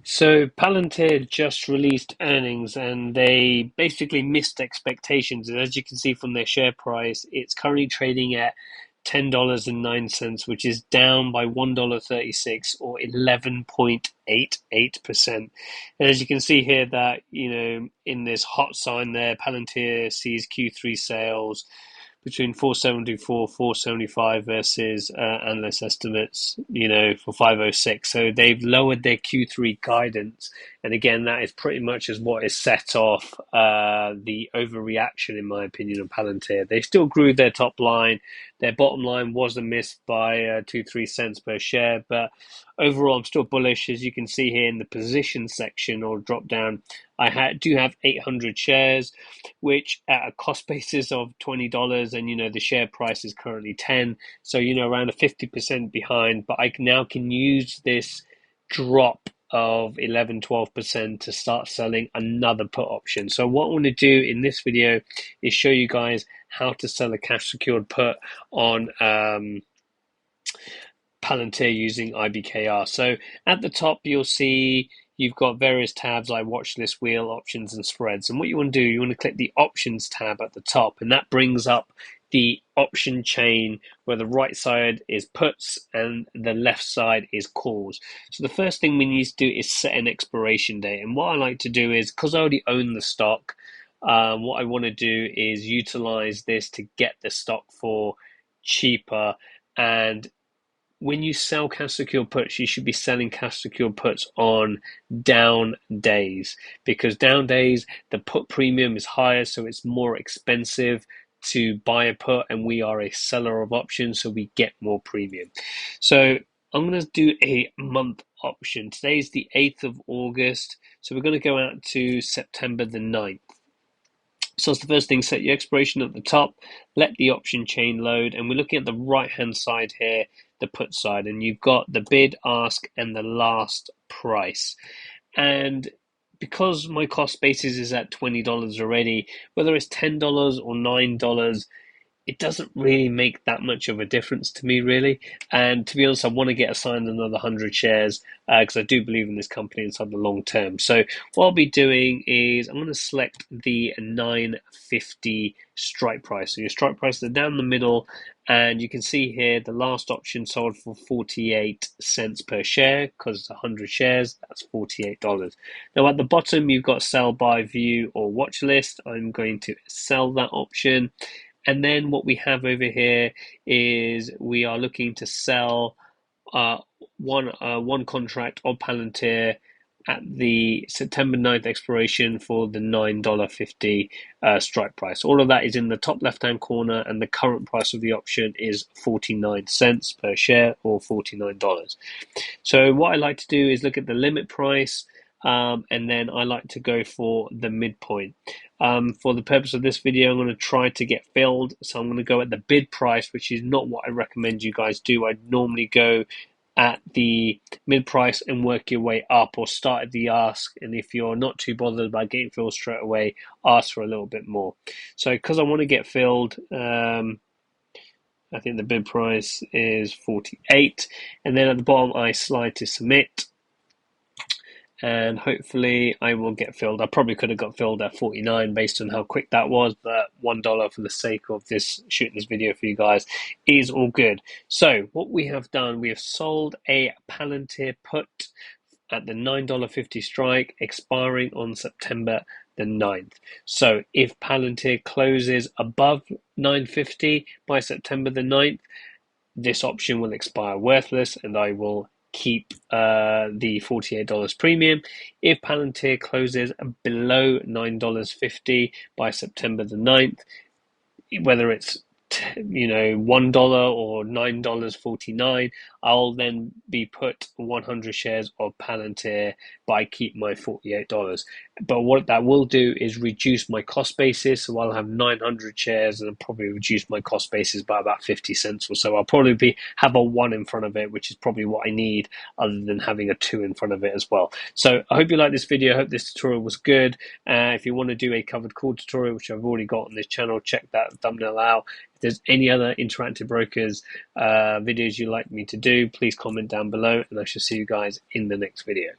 So Palantir just released earnings and they basically missed expectations. And as you can see from their share price, it's currently trading at $10.09, which is down by $1.36 or 11.88%. And as you can see here that, in this hot sign there, Palantir sees Q3 sales between 474, 475 versus analyst estimates, for 506. So they've lowered their Q3 guidance. And again, that is pretty much as what is set off the overreaction, in my opinion, of Palantir. They still grew their top line. Their bottom line was a miss by 2-3 cents per share. But overall, I'm still bullish. As you can see here in the position section or drop down, I do have 800 shares, which at a cost basis of $20, and the share price is currently 10, so around a 50% behind. But I now can use this drop of 11-12% to start selling another put option. So what I want to do in this video is show you guys how to sell a cash secured put on Palantir using ibkr. So at the top you'll see you've got various tabs like watch list, wheel, options, and spreads. And what you want to do, you want to click the options tab at the top, and that brings up the option chain where the right side is puts and the left side is calls. So the first thing we need to do is set an expiration date. And what I like to do is, because I already own the stock, what I want to do is utilize this to get the stock for cheaper. And when you sell cash secure puts, you should be selling cash secure puts on down days, because down days the put premium is higher, so it's more expensive to buy a put, and we are a seller of options, so we get more premium. So I'm going to do a month option. Today's the 8th of August, so we're going to go out to September the 9th. So that's the first thing, set your expiration at the top, let the option chain load, and we're looking at the right hand side here, the put side, and you've got the bid, ask, and the last price. And because my cost basis is at $20 already, whether it's $10 or $9, it doesn't really make that much of a difference to me, really. And to be honest, I want to get assigned another 100 shares because I do believe in this company inside the long term. So what I'll be doing is I'm going to select the 950 strike price. So your strike prices are down the middle, and you can see here the last option sold for 48 cents per share because it's 100 shares. That's $48. Now at the bottom, you've got sell, buy, view, or watch list. I'm going to sell that option. And then what we have over here is we are looking to sell one contract of Palantir at the September 9th expiration for the $9.50 strike price. All of that is in the top left-hand corner, and the current price of the option is 49 cents per share, or $49. So what I like to do is look at the limit price, and then I like to go for the midpoint. For the purpose of this video, I'm going to try to get filled, so I'm going to go at the bid price, which is not what I recommend you guys do. I'd normally go at the mid price and work your way up, or start at the ask, and if you're not too bothered about getting filled straight away, ask for a little bit more. So because I want to get filled, I think the bid price is 48, and then at the bottom I slide to submit, and hopefully I will get filled. I probably could have got filled at 49 based on how quick that was, but $1 for the sake of this shooting this video for you guys is all good. So what we have done, we have sold a Palantir put at the $9.50 strike, expiring on September the 9th. So if Palantir closes above 9.50 by September the 9th, this option will expire worthless, and I will keep the $48 premium. If Palantir closes below $9.50 by September the 9th, whether it's $1 or $9.49, I'll then be put 100 shares of Palantir, but I keep my $48. But what that will do is reduce my cost basis, so I'll have 900 shares, and I'll probably reduce my cost basis by about 50 cents or so. I'll probably have a 1 in front of it, which is probably what I need, other than having a 2 in front of it as well. So I hope you like this video. I hope this tutorial was good. If you want to do a covered call tutorial, which I've already got on this channel, check that thumbnail out. If there's any other interactive brokers videos you'd like me to do, please comment down below, and I shall see you guys in the next video.